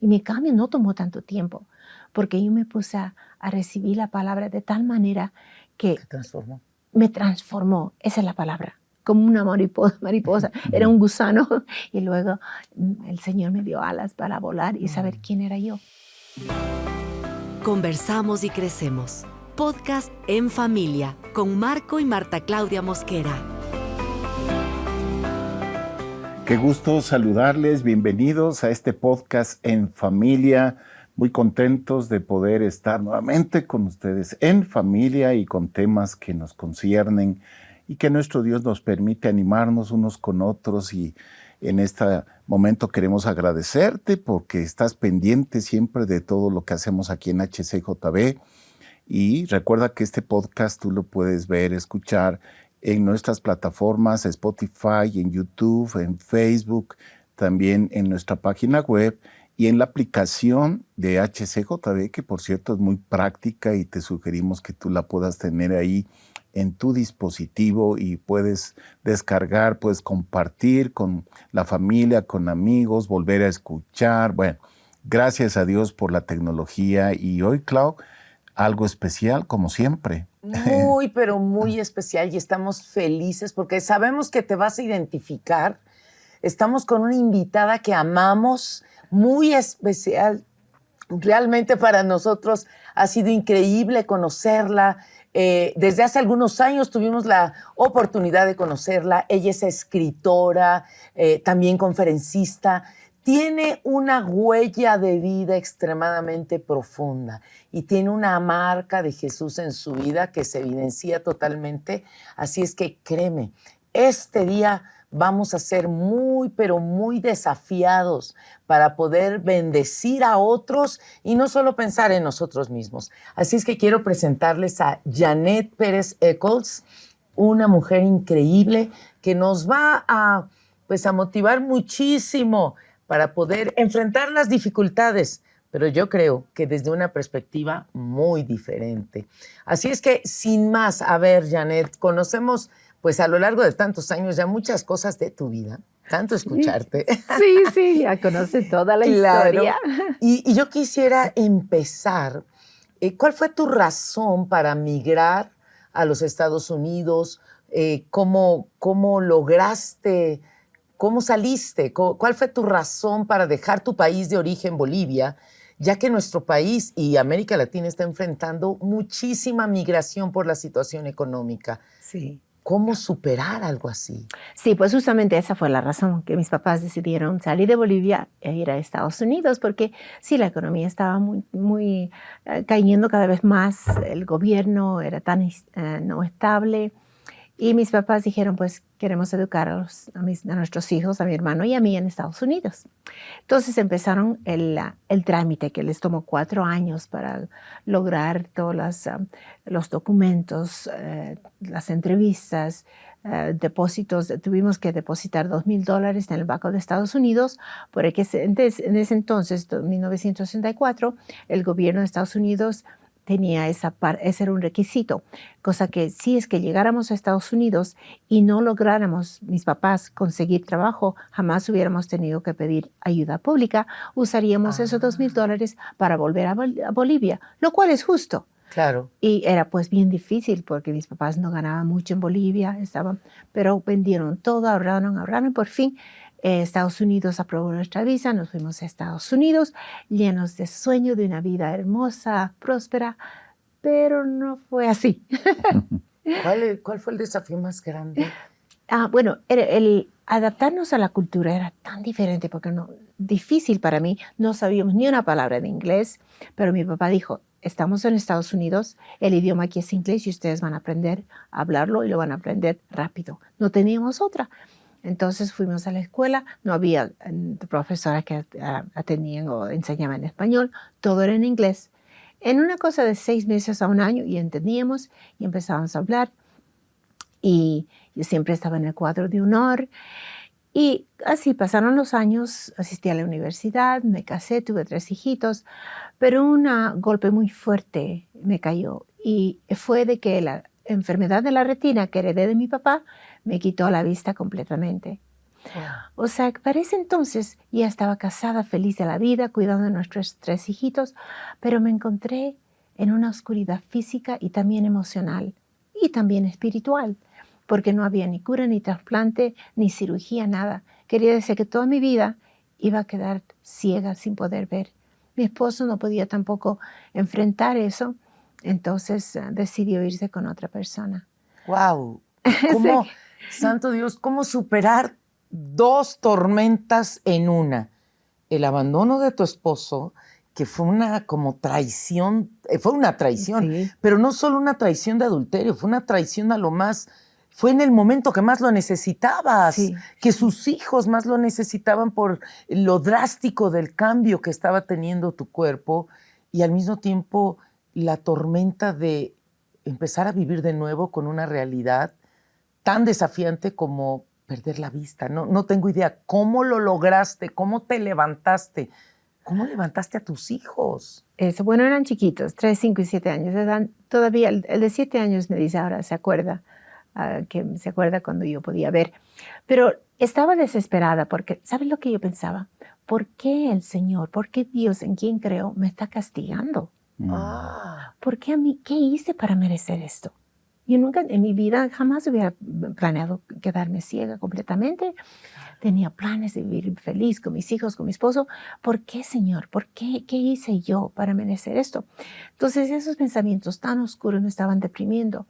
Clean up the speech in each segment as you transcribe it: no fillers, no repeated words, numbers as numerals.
Y mi cambio no tomó tanto tiempo, porque yo me puse a recibir la palabra de tal manera que Te transformó. me transformó. Esa es la palabra. Como una mariposa. Era un gusano. Y luego el Señor me dio alas para volar y saber quién era yo. Conversamos y crecemos. Podcast En Familia con Marco y Marta Claudia Mosquera. Qué gusto saludarles, bienvenidos a este podcast En Familia. Muy contentos de poder estar nuevamente con ustedes en familia y con temas que nos conciernen y que nuestro Dios nos permite animarnos unos con otros. Y en este momento queremos agradecerte porque estás pendiente siempre de todo lo que hacemos aquí en HCJB. Y recuerda que este podcast tú lo puedes ver, escuchar en nuestras plataformas Spotify, en YouTube, en Facebook, también en nuestra página web y en la aplicación de HCJB, que por cierto es muy práctica y te sugerimos que tú la puedas tener ahí en tu dispositivo y puedes descargar, puedes compartir con la familia, con amigos, volver a escuchar. Bueno, gracias a Dios por la tecnología. Y hoy, Clau, algo especial como siempre. Muy, pero muy especial, y estamos felices porque sabemos que te vas a identificar. Estamos con una invitada que amamos, muy especial. Realmente para nosotros ha sido increíble conocerla. Desde hace algunos años tuvimos la oportunidad de conocerla. Ella es escritora, también conferencista. Tiene una huella de vida extremadamente profunda y tiene una marca de Jesús en su vida que se evidencia totalmente. Así es que créeme, este día vamos a ser muy, pero muy desafiados para poder bendecir a otros y no solo pensar en nosotros mismos. Así es que quiero presentarles a Janet Pérez Eccles, una mujer increíble que nos va a motivar muchísimo para poder enfrentar las dificultades, pero yo creo que desde una perspectiva muy diferente. Así es que, sin más, a ver, Janet, conocemos pues a lo largo de tantos años ya muchas cosas de tu vida, tanto escucharte. Sí, ya conoce toda la Claro. historia. Y yo quisiera empezar, ¿cuál fue tu razón para migrar a los Estados Unidos? ¿Cómo lograste? ¿Cómo saliste? ¿Cuál fue tu razón para dejar tu país de origen, Bolivia, ya que nuestro país y América Latina está enfrentando muchísima migración por la situación económica? Sí. ¿Cómo superar algo así? Sí, pues justamente esa fue la razón que mis papás decidieron salir de Bolivia e ir a Estados Unidos, porque sí, la economía estaba muy cayendo cada vez más, el gobierno era tan no estable. Y mis papás dijeron, pues queremos educar a nuestros hijos, a mi hermano y a mí en Estados Unidos. Entonces empezaron el trámite que les tomó 4 años para lograr todos los documentos, las entrevistas, depósitos. Tuvimos que depositar $2,000 en el Banco de Estados Unidos, porque en ese entonces, 1964, el gobierno de Estados Unidos tenía ese era un requisito, cosa que si es que llegáramos a Estados Unidos y no lográramos, mis papás, conseguir trabajo, jamás hubiéramos tenido que pedir ayuda pública, usaríamos esos $2,000 para volver a Bolivia, lo cual es justo. Claro. Y era pues bien difícil porque mis papás no ganaban mucho en Bolivia, pero vendieron todo, ahorraron y por fin Estados Unidos aprobó nuestra visa, nos fuimos a Estados Unidos llenos de sueño de una vida hermosa, próspera, pero no fue así. ¿Cuál fue el desafío más grande? Bueno, el adaptarnos a la cultura era tan diferente porque difícil para mí, no sabíamos ni una palabra de inglés, pero mi papá dijo, estamos en Estados Unidos, el idioma aquí es inglés y ustedes van a aprender a hablarlo y lo van a aprender rápido. No teníamos otra. Entonces fuimos a la escuela, no había profesoras que atendían o enseñaban en español, todo era en inglés. En una cosa de 6 meses a un año y entendíamos y empezábamos a hablar. Y yo siempre estaba en el cuadro de honor. Y así pasaron los años, asistí a la universidad, me casé, tuve 3 hijitos, pero un golpe muy fuerte me cayó y fue de que la enfermedad de la retina que heredé de mi papá me quitó la vista completamente. O sea, que para ese entonces ya estaba casada, feliz de la vida, cuidando de nuestros 3 hijitos, pero me encontré en una oscuridad física y también emocional y también espiritual, porque no había ni cura, ni trasplante, ni cirugía, nada. Quería decir que toda mi vida iba a quedar ciega sin poder ver. Mi esposo no podía tampoco enfrentar eso, entonces decidió irse con otra persona. ¡Wow! ¿Cómo, santo Dios, cómo superar 2 tormentas en una? El abandono de tu esposo, que fue una como traición, Sí. pero no solo una traición de adulterio, fue una traición a lo más, fue en el momento que más lo necesitabas, Sí. que sus hijos más lo necesitaban por lo drástico del cambio que estaba teniendo tu cuerpo y al mismo tiempo la tormenta de empezar a vivir de nuevo con una realidad tan desafiante como perder la vista. No tengo idea. ¿Cómo lo lograste? ¿Cómo te levantaste? ¿Cómo levantaste a tus hijos? Eso, bueno, eran chiquitos, 3, 5 y 7 años. Todavía, el de 7 años me dice ahora, se acuerda cuando yo podía ver. Pero estaba desesperada porque, ¿sabes lo que yo pensaba? ¿Por qué el Señor, por qué Dios en quien creo me está castigando? ¿Por qué a mí? ¿Qué hice para merecer esto? Yo nunca, en mi vida, jamás hubiera planeado quedarme ciega completamente. Tenía planes de vivir feliz con mis hijos, con mi esposo. ¿Por qué, Señor? ¿Por qué? ¿Qué hice yo para merecer esto? Entonces, esos pensamientos tan oscuros me estaban deprimiendo.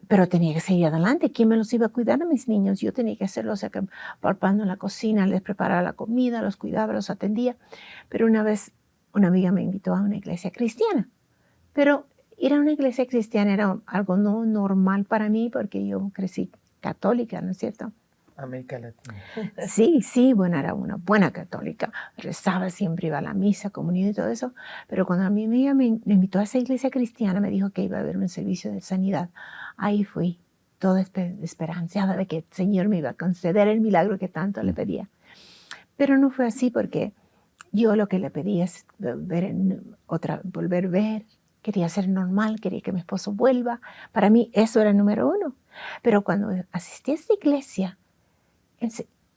Pero tenía que seguir adelante. ¿Quién me los iba a cuidar a mis niños? Yo tenía que hacerlo, o sea, que palpando en la cocina, les preparaba la comida, los cuidaba, los atendía. Pero una vez una amiga me invitó a una iglesia cristiana. Pero ir a una iglesia cristiana era algo no normal para mí porque yo crecí católica, ¿no es cierto? América Latina. Sí, bueno, era una buena católica. Rezaba siempre, iba a la misa, comunión y todo eso. Pero cuando a mi amiga me invitó a esa iglesia cristiana, me dijo que iba a haber un servicio de sanidad. Ahí fui, toda esperanzada de que el Señor me iba a conceder el milagro que tanto le pedía. Pero no fue así porque yo lo que le pedía es volver a ver. Quería ser normal, quería que mi esposo vuelva. Para mí eso era el número 1. Pero cuando asistí a esta iglesia,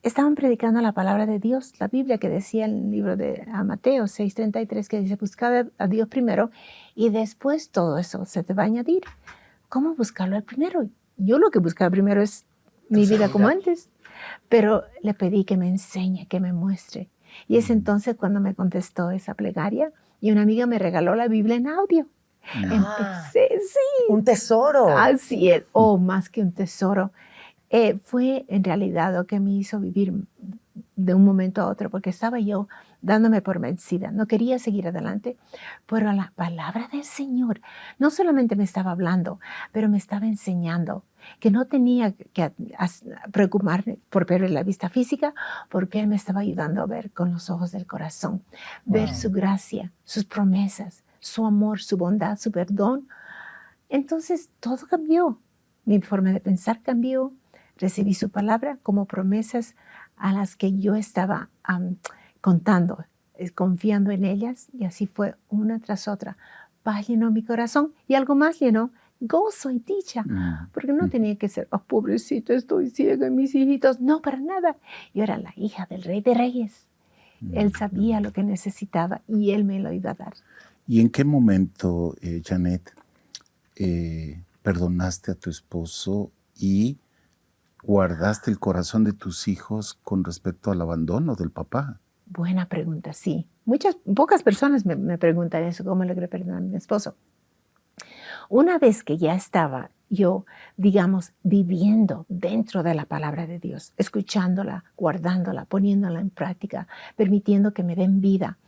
estaban predicando la palabra de Dios, la Biblia que decía en el libro de Mateo 6:33, que dice, buscad a Dios primero y después todo eso se te va a añadir. ¿Cómo buscarlo primero? Yo lo que buscaba primero es mi vida como antes, pero le pedí que me enseñe, que me muestre. Y es entonces cuando me contestó esa plegaria y una amiga me regaló la Biblia en audio. Empecé, sí. Un tesoro. Así es, más que un tesoro. Fue en realidad lo que me hizo vivir de un momento a otro, porque estaba yo dándome por vencida, no quería seguir adelante, pero la palabra del Señor no solamente me estaba hablando, pero me estaba enseñando que no tenía que preocuparme por perder la vista física, porque Él me estaba ayudando a ver con los ojos del corazón, ver su gracia, sus promesas, su amor, su bondad, su perdón. Entonces todo cambió, mi forma de pensar cambió. Recibí su palabra como promesas a las que yo estaba contando, confiando en ellas, y así fue una tras otra. Paz llenó mi corazón y algo más llenó, gozo y dicha, porque no tenía que ser, pobrecito, estoy ciega, mis hijitos, no, para nada. Yo era la hija del Rey de Reyes. Él sabía lo que necesitaba y Él me lo iba a dar. ¿Y en qué momento, Janet, perdonaste a tu esposo y guardaste el corazón de tus hijos con respecto al abandono del papá? Buena pregunta, sí. Pocas personas me preguntan eso, ¿cómo logré perdonar a mi esposo? Una vez que ya estaba yo, digamos, viviendo dentro de la palabra de Dios, escuchándola, guardándola, poniéndola en práctica, permitiendo que me den vida,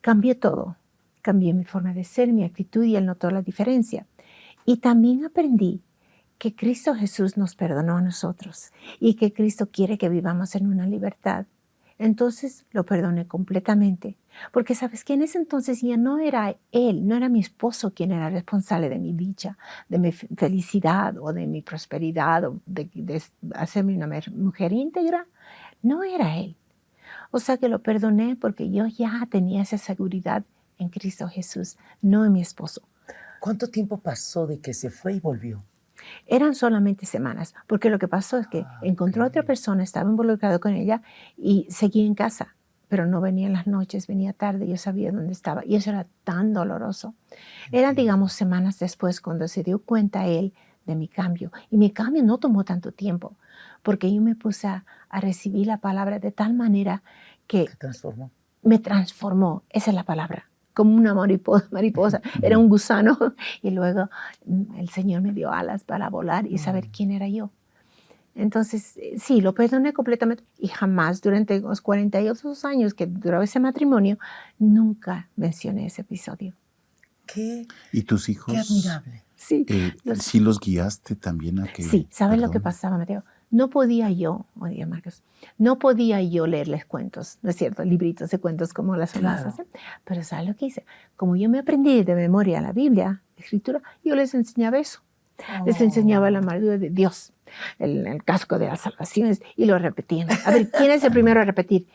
cambié todo. Cambié mi forma de ser, mi actitud, y Él notó la diferencia. Y también aprendí que Cristo Jesús nos perdonó a nosotros y que Cristo quiere que vivamos en una libertad. Entonces lo perdoné completamente, porque sabes que en ese entonces ya no era Él, no era mi esposo quien era responsable de mi dicha, de mi felicidad o de mi prosperidad o de hacerme una mujer íntegra. No era Él. O sea que lo perdoné porque yo ya tenía esa seguridad en Cristo Jesús, no en mi esposo. ¿Cuánto tiempo pasó de que se fue y volvió? Eran solamente semanas, porque lo que pasó es que encontró a otra persona, estaba involucrado con ella y seguía en casa, pero no venía en las noches, venía tarde, yo sabía dónde estaba y eso era tan doloroso. Eran, digamos, semanas después cuando se dio cuenta él de mi cambio. Y mi cambio no tomó tanto tiempo, porque yo me puse a recibir la palabra de tal manera que me transformó, esa es la palabra, como una mariposa, era un gusano. Y luego el Señor me dio alas para volar y saber quién era yo. Entonces, sí, lo perdoné completamente y jamás durante los 48 años que duró ese matrimonio, nunca mencioné ese episodio. ¿Y tus hijos? Qué admirable. Sí. ¿Sí los guiaste también a que Sí, ¿sabes lo que perdonen? pasaba, Mateo? No podía yo, oye Marcos, no podía yo leerles cuentos, ¿no es cierto? Libritos de cuentos como las otras hacen. Pero ¿sabes lo que hice? Como yo me aprendí de memoria la Biblia, la Escritura, yo les enseñaba eso. Les enseñaba la armadura de Dios, el casco de las salvaciones y lo repetían. A ver, ¿quién es el primero a repetir?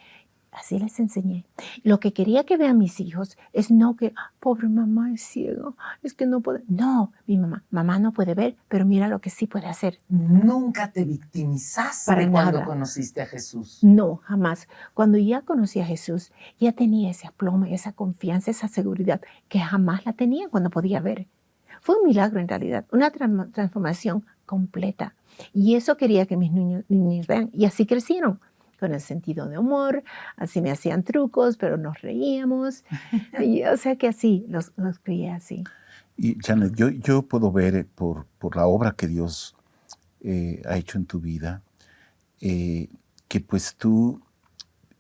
Así les enseñé. Lo que quería que vean mis hijos es no que, pobre mamá es ciego, es que no puede. No, mi mamá no puede ver, pero mira lo que sí puede hacer. Nunca te victimizaste Para cuando nada. conociste a Jesús. No, jamás. Cuando ya conocí a Jesús, ya tenía ese aplomo, esa confianza, esa seguridad que jamás la tenía cuando podía ver. Fue un milagro en realidad, una transformación completa. Y eso quería que mis niños vean. Y así crecieron, con el sentido de humor, así me hacían trucos, pero nos reíamos. Y, o sea que así, los crié así. Y Janet, yo puedo ver por la obra que Dios ha hecho en tu vida, que pues tú,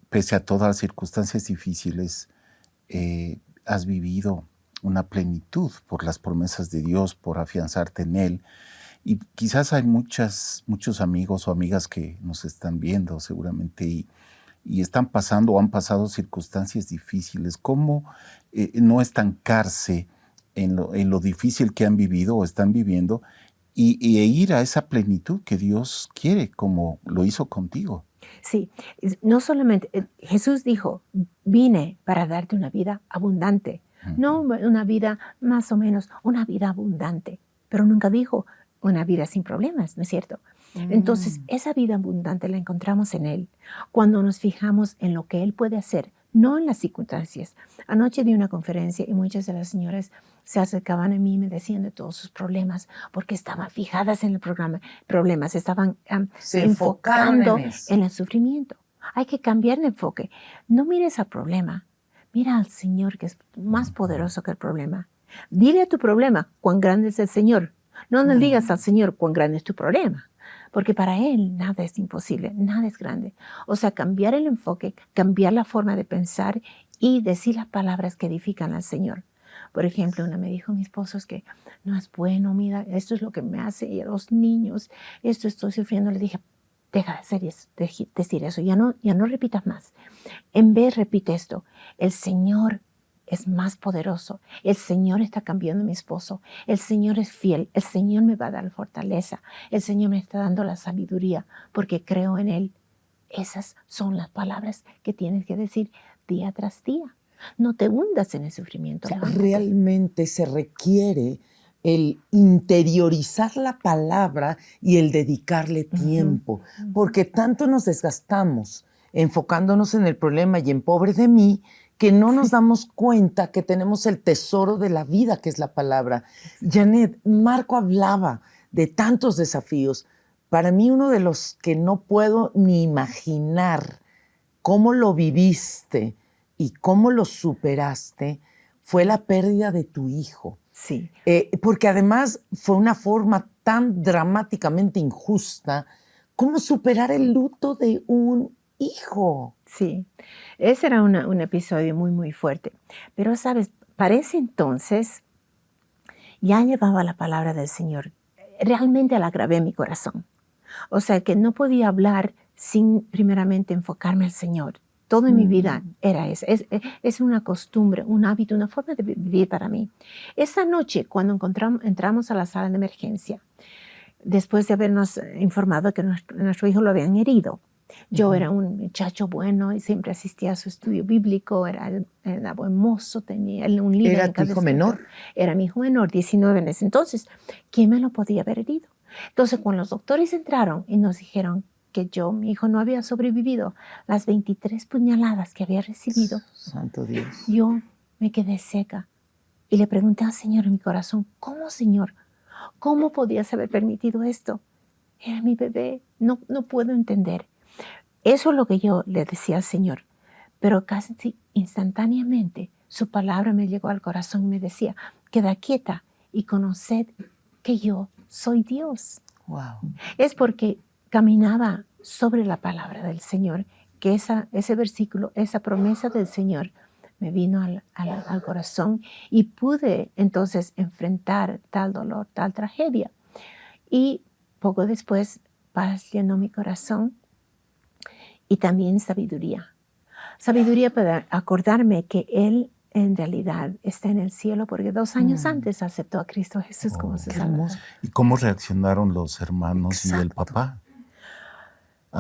pese a todas las circunstancias difíciles, has vivido una plenitud por las promesas de Dios, por afianzarte en Él. Y quizás hay muchos amigos o amigas que nos están viendo seguramente y están pasando o han pasado circunstancias difíciles. ¿Cómo no estancarse en lo difícil que han vivido o están viviendo e ir a esa plenitud que Dios quiere, como lo hizo contigo? Sí, no solamente, Jesús dijo, vine para darte una vida abundante, no una vida más o menos, una vida abundante, pero nunca dijo una vida sin problemas, ¿no es cierto? Entonces, esa vida abundante la encontramos en Él, cuando nos fijamos en lo que Él puede hacer, no en las circunstancias. Anoche di una conferencia y muchas de las señoras se acercaban a mí y me decían de todos sus problemas, porque estaban fijadas en el problema, se estaban enfocando en el sufrimiento. Hay que cambiar de enfoque. No mires al problema, mira al Señor, que es más poderoso que el problema. Dile a tu problema cuán grande es el Señor. No le digas al Señor cuán grande es tu problema, porque para Él nada es imposible, nada es grande. O sea, cambiar el enfoque, cambiar la forma de pensar y decir las palabras que edifican al Señor. Por ejemplo, una me dijo, mi esposo, es que no es bueno, mira, esto es lo que me hace, y a los niños, esto estoy sufriendo. Le dije, deja de decir eso, ya no repitas más. En vez, repite esto, el Señor es más poderoso. El Señor está cambiando a mi esposo. El Señor es fiel. El Señor me va a dar la fortaleza. El Señor me está dando la sabiduría porque creo en Él. Esas son las palabras que tienes que decir día tras día. No te hundas en el sufrimiento. O sea, realmente se requiere el interiorizar la palabra y el dedicarle tiempo, porque tanto nos desgastamos enfocándonos en el problema y en pobre de mí, que no nos damos cuenta que tenemos el tesoro de la vida, que es la palabra. Janet, Marco hablaba de tantos desafíos. Para mí, uno de los que no puedo ni imaginar cómo lo viviste y cómo lo superaste fue la pérdida de tu hijo. Sí. Porque además fue una forma tan dramáticamente injusta. ¿Cómo superar el luto de un hijo? Sí, ese era un episodio muy, muy fuerte. Pero, ¿sabes? Para ese entonces ya llevaba la palabra del Señor. Realmente la grabé en mi corazón. O sea, que no podía hablar sin primeramente enfocarme al Señor. Todo en mi vida era eso. Es una costumbre, un hábito, una forma de vivir para mí. Esa noche, cuando entramos a la sala de emergencia, después de habernos informado que nuestro hijo lo habían herido, yo era un muchacho bueno y siempre asistía a su estudio bíblico, era buen mozo, tenía un líder. ¿Era tu hijo menor? Era mi hijo menor, 19 en ese entonces. ¿Quién me lo podía haber herido? Entonces, cuando los doctores entraron y nos dijeron que mi hijo no había sobrevivido las 23 puñaladas que había recibido, Santo Dios. yo me quedé seca y le pregunté al Señor en mi corazón, ¿cómo, Señor? ¿Cómo podías haber permitido esto? Era mi bebé, no puedo entender. Eso es lo que yo le decía al Señor, pero casi instantáneamente su palabra me llegó al corazón y me decía, queda quieta y conoced que yo soy Dios. Wow. Es porque caminaba sobre la palabra del Señor que ese versículo, esa promesa del Señor me vino al corazón y pude entonces enfrentar tal dolor, tal tragedia. Y poco después, paz llenó mi corazón y también sabiduría. Sabiduría para acordarme que Él en realidad está en el cielo porque 2 años antes aceptó a Cristo Jesús como su Salvador. ¿Y cómo reaccionaron los hermanos y el papá?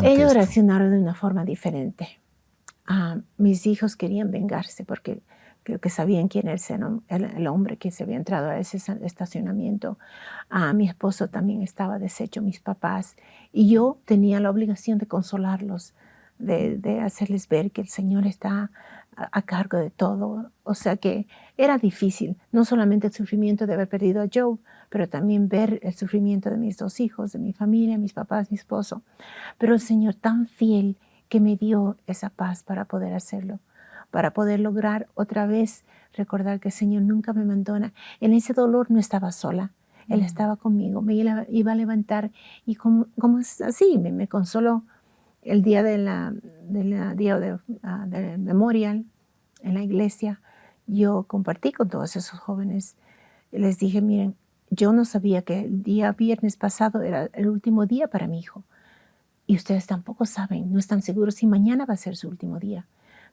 Ellos reaccionaron de una forma diferente. Mis hijos querían vengarse porque creo que sabían quién era el hombre que se había entrado a ese estacionamiento. Mi esposo también estaba deshecho, mis papás. Y yo tenía la obligación de consolarlos, de hacerles ver que el Señor está a cargo de todo. O sea que era difícil, no solamente el sufrimiento de haber perdido a Joe, pero también ver el sufrimiento de mis 2 hijos, de mi familia, mis papás, mi esposo. Pero el Señor tan fiel que me dio esa paz para poder hacerlo, para poder lograr otra vez recordar que el Señor nunca me abandona. En ese dolor no estaba sola, Él estaba conmigo, me iba a levantar y como es así, me consoló. El día del memorial en la iglesia, yo compartí con todos esos jóvenes. Les dije, miren, yo no sabía que el día viernes pasado era el último día para mi hijo. Y ustedes tampoco saben, no están seguros si mañana va a ser su último día.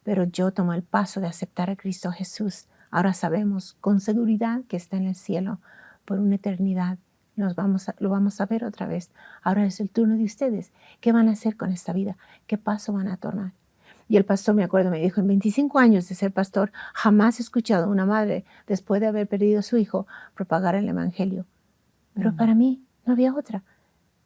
Pero yo tomé el paso de aceptar a Cristo Jesús. Ahora sabemos con seguridad que está en el cielo por una eternidad. Lo vamos a ver otra vez. Ahora es el turno de ustedes. ¿Qué van a hacer con esta vida? ¿Qué paso van a tomar? Y el pastor, me acuerdo, me dijo, en 25 años de ser pastor, jamás he escuchado a una madre, después de haber perdido a su hijo, propagar el evangelio. Pero para mí no había otra.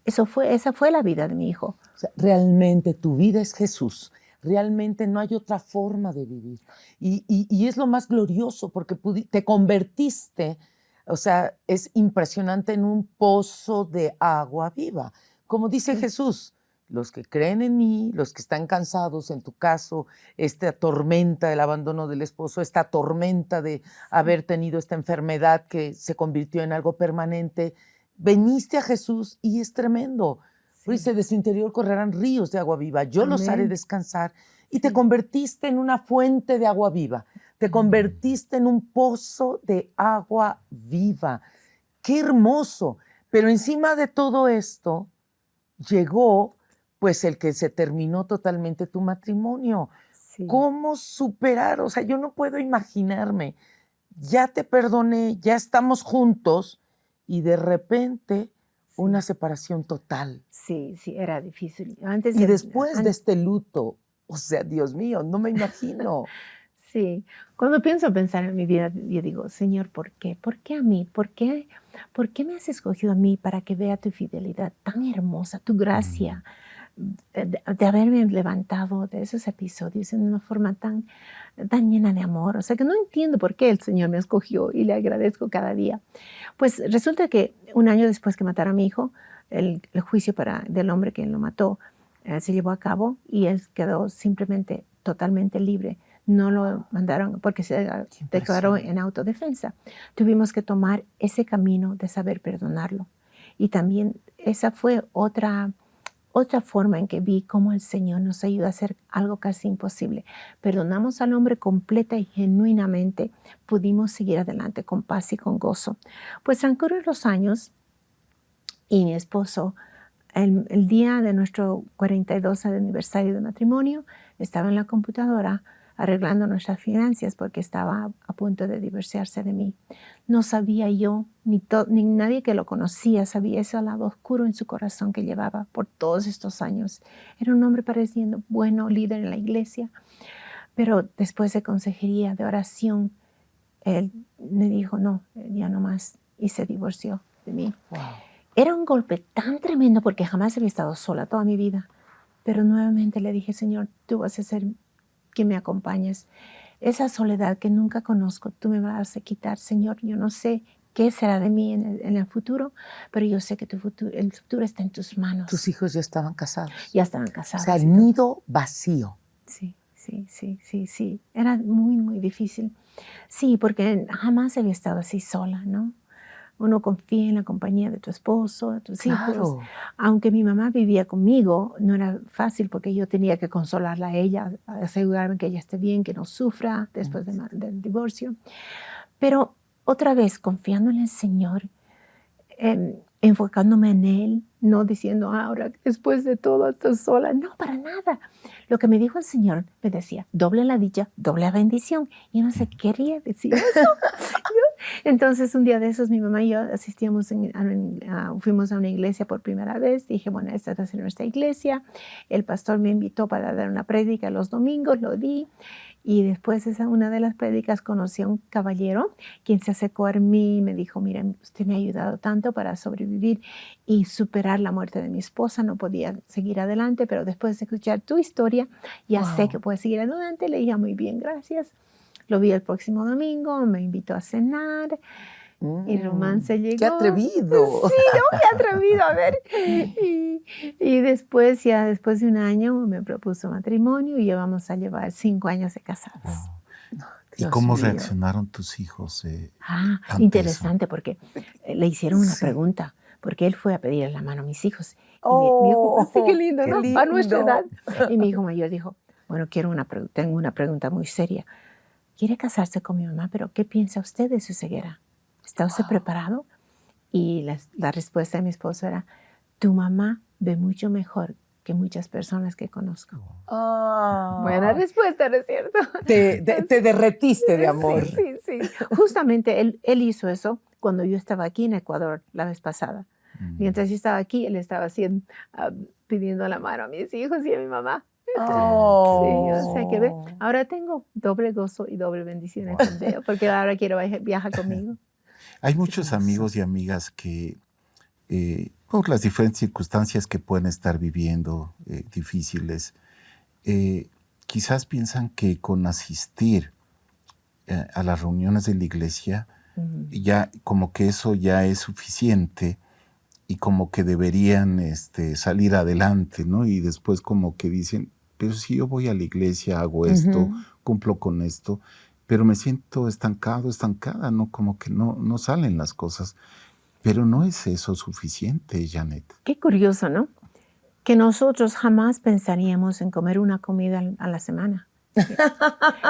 Esa fue la vida de mi hijo. O sea, realmente tu vida es Jesús. Realmente no hay otra forma de vivir. Y es lo más glorioso porque te convertiste, o sea, es impresionante, en un pozo de agua viva. Como dice Jesús, los que creen en mí, los que están cansados, en tu caso, esta tormenta del abandono del esposo, esta tormenta de haber tenido esta enfermedad que se convirtió en algo permanente, veniste a Jesús y es tremendo. Dice, de su interior correrán ríos de agua viva. Yo los haré descansar. Y te convertiste en una fuente de agua viva. Te convertiste en un pozo de agua viva. ¡Qué hermoso! Pero encima de todo esto, llegó pues el que se terminó totalmente tu matrimonio. Sí. ¿Cómo superar? O sea, yo no puedo imaginarme. Ya te perdoné, ya estamos juntos y de repente una separación total. Sí, era difícil. Y después de este luto, o sea, Dios mío, no me imagino. Sí, cuando pensar en mi vida, yo digo, Señor, ¿por qué? ¿Por qué a mí? ¿Por qué me has escogido a mí para que vea tu fidelidad tan hermosa, tu gracia, de haberme levantado de esos episodios en una forma tan llena de amor? O sea, que no entiendo por qué el Señor me escogió y le agradezco cada día. Pues resulta que un año después que mataron a mi hijo, el juicio del hombre que lo mató se llevó a cabo y él quedó simplemente totalmente libre. No lo mandaron porque se declaró en autodefensa. Tuvimos que tomar ese camino de saber perdonarlo. Y también esa fue otra forma en que vi cómo el Señor nos ayuda a hacer algo casi imposible. Perdonamos al hombre completa y genuinamente, pudimos seguir adelante con paz y con gozo. Pues transcurrieron los años y mi esposo, el día de nuestro 42 aniversario de matrimonio, estaba en la computadora arreglando nuestras finanzas porque estaba a punto de divorciarse de mí. No sabía yo, ni nadie que lo conocía sabía ese lado oscuro en su corazón que llevaba por todos estos años. Era un hombre pareciendo bueno, líder en la iglesia, pero después de consejería, de oración, él me dijo, no, ya no más, y se divorció de mí. Wow. Era un golpe tan tremendo porque jamás había estado sola toda mi vida. Pero nuevamente le dije, Señor, tú vas a ser que me acompañes. Esa soledad que nunca conozco, tú me vas a quitar, Señor. Yo no sé qué será de mí en el futuro, pero yo sé que el futuro está en tus manos. ¿Tus hijos ya estaban casados? Ya estaban casados. O sea, el nido vacío. Sí. Era muy, muy difícil. Sí, porque jamás había estado así sola, ¿no? Uno confía en la compañía de tu esposo, de tus hijos. Aunque mi mamá vivía conmigo, no era fácil porque yo tenía que consolarla a ella, asegurarme que ella esté bien, que no sufra después del divorcio. Pero otra vez, confiando en el Señor, enfocándome en Él, no diciendo, ahora después de todo estás sola. No, para nada. Lo que me dijo el Señor, me decía, doble la dicha, doble la bendición. Y no sé qué quería decir eso. Entonces, un día de esos, mi mamá y yo fuimos a una iglesia por primera vez. Dije, bueno, esta va a ser nuestra iglesia. El pastor me invitó para dar una prédica los domingos, lo di. Y después de una de las prédicas conocí a un caballero quien se acercó a mí y me dijo, mira, usted me ha ayudado tanto para sobrevivir y superar la muerte de mi esposa. No podía seguir adelante, pero después de escuchar tu historia, ya sé que puedes seguir adelante. Le dije, muy bien, gracias. Lo vi el próximo domingo, me invitó a cenar. Y Romance llegó. ¡Qué atrevido! Sí, no, qué atrevido, a ver. Y después de un año me propuso matrimonio y llevamos a llevar 5 años de casados. Wow. ¿Y cómo reaccionaron tus hijos? Interesante, porque le hicieron una pregunta, porque él fue a pedirle la mano a mis hijos. Y mi hijo, sí, qué lindo, ¿no? A nuestra edad. Y mi hijo mayor dijo, bueno, tengo una pregunta muy seria. Quiere casarse con mi mamá, pero ¿qué piensa usted de su ceguera? ¿Está usted preparado? Y la respuesta de mi esposo era, tu mamá ve mucho mejor que muchas personas que conozco. Buena respuesta, ¿no es cierto? Te derretiste de amor. Sí. Justamente él hizo eso cuando yo estaba aquí en Ecuador la vez pasada. Mientras yo estaba aquí, él estaba pidiendo la mano a mis hijos y a mi mamá. Sí, o sea que ahora tengo doble gozo y doble bendición con Dios, porque ahora quiero viajar conmigo. Hay muchos amigos y amigas que, por las diferentes circunstancias que pueden estar viviendo, difíciles, quizás piensan que con asistir a las reuniones de la iglesia, ya como que eso ya es suficiente y como que deberían salir adelante, ¿no? Y después como que dicen, pero si yo voy a la iglesia, hago esto, cumplo con esto, pero me siento estancada, ¿no? Como que no salen las cosas. Pero no es eso suficiente, Janet. Qué curioso, ¿no? Que nosotros jamás pensaríamos en comer una comida a la semana.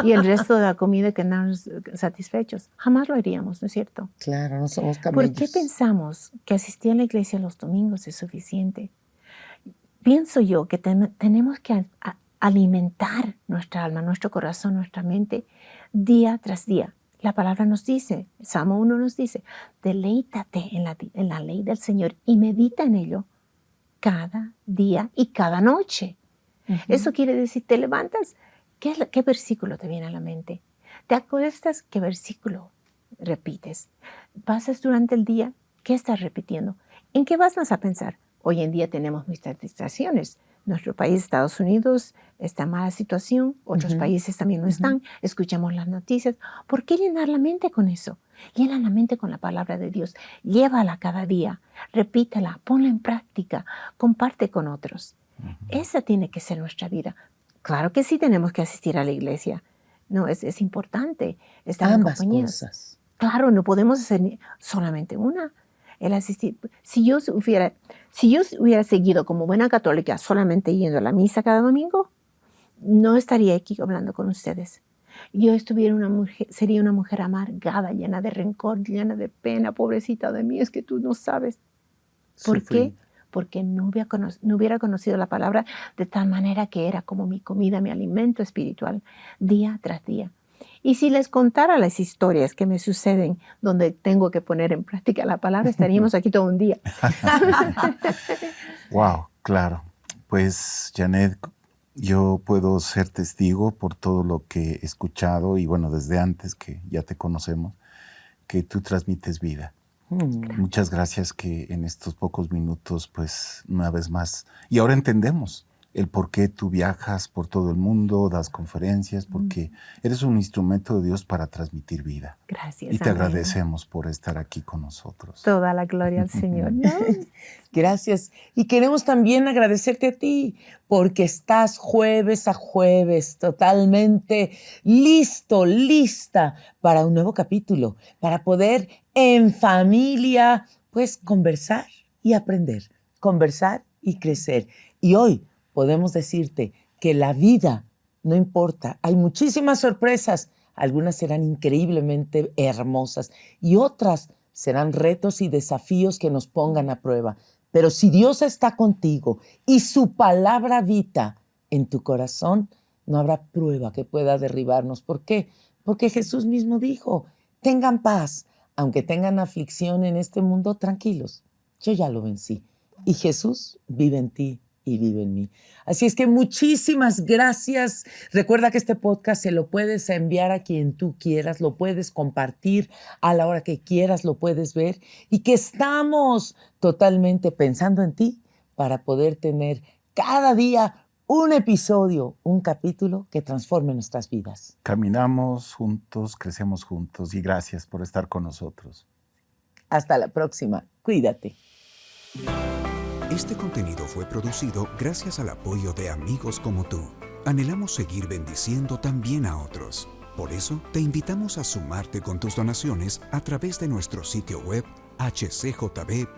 Y el resto de la comida quedarnos satisfechos. Jamás lo haríamos, ¿no es cierto? Claro, no somos camellos. ¿Por qué pensamos que asistir a la iglesia los domingos es suficiente? Pienso yo que tenemos que alimentar nuestra alma, nuestro corazón, nuestra mente día tras día. La palabra nos dice, Salmo 1 nos dice, deleítate en la ley del Señor y medita en ello cada día y cada noche. Eso quiere decir, te levantas, ¿qué versículo te viene a la mente? ¿Te acuestas? ¿Qué versículo repites? ¿Pasas durante el día? ¿Qué estás repitiendo? ¿En qué vas más a pensar? Hoy en día tenemos muchas distracciones. Nuestro país, Estados Unidos, está en mala situación. Otros países también lo están. Escuchamos las noticias. ¿Por qué llenar la mente con eso? Llena la mente con la palabra de Dios. Llévala cada día. Repítela. Ponla en práctica. Comparte con otros. Esa tiene que ser nuestra vida. Claro que sí tenemos que asistir a la iglesia. No, es importante estar en compañía. Ambas cosas. Claro, no podemos hacer solamente una. El asistir. Si yo hubiera seguido como buena católica solamente yendo a la misa cada domingo, no estaría aquí hablando con ustedes. Yo sería una mujer amargada, llena de rencor, llena de pena, pobrecita de mí, es que tú no sabes. ¿Por qué? Porque no hubiera conocido la palabra de tal manera que era como mi comida, mi alimento espiritual, día tras día. Y si les contara las historias que me suceden donde tengo que poner en práctica la palabra, estaríamos aquí todo un día. Wow, claro. Pues, Janet, yo puedo ser testigo por todo lo que he escuchado y bueno, desde antes que ya te conocemos, que tú transmites vida. Muchas gracias que en estos pocos minutos, pues, una vez más, y ahora entendemos el por qué tú viajas por todo el mundo, das conferencias, porque eres un instrumento de Dios para transmitir vida. Gracias. Y te amén. agradecemos por estar aquí con nosotros. Toda la gloria al Señor. ¿No? Gracias. Y queremos también agradecerte a ti porque estás jueves a jueves totalmente lista para un nuevo capítulo, para poder en familia, pues, conversar y aprender, conversar y crecer. Y hoy podemos decirte que la vida no importa. Hay muchísimas sorpresas. Algunas serán increíblemente hermosas y otras serán retos y desafíos que nos pongan a prueba. Pero si Dios está contigo y su palabra habita en tu corazón, no habrá prueba que pueda derribarnos. ¿Por qué? Porque Jesús mismo dijo, tengan paz, aunque tengan aflicción en este mundo, tranquilos. Yo ya lo vencí. Y Jesús vive en ti y vive en mí. Así es que muchísimas gracias. Recuerda que este podcast se lo puedes enviar a quien tú quieras, lo puedes compartir a la hora que quieras, lo puedes ver y que estamos totalmente pensando en ti para poder tener cada día un episodio, un capítulo que transforme nuestras vidas. Caminamos juntos, crecemos juntos y gracias por estar con nosotros. Hasta la próxima. Cuídate. Este contenido fue producido gracias al apoyo de amigos como tú. Anhelamos seguir bendiciendo también a otros. Por eso, te invitamos a sumarte con tus donaciones a través de nuestro sitio web hcjb.org.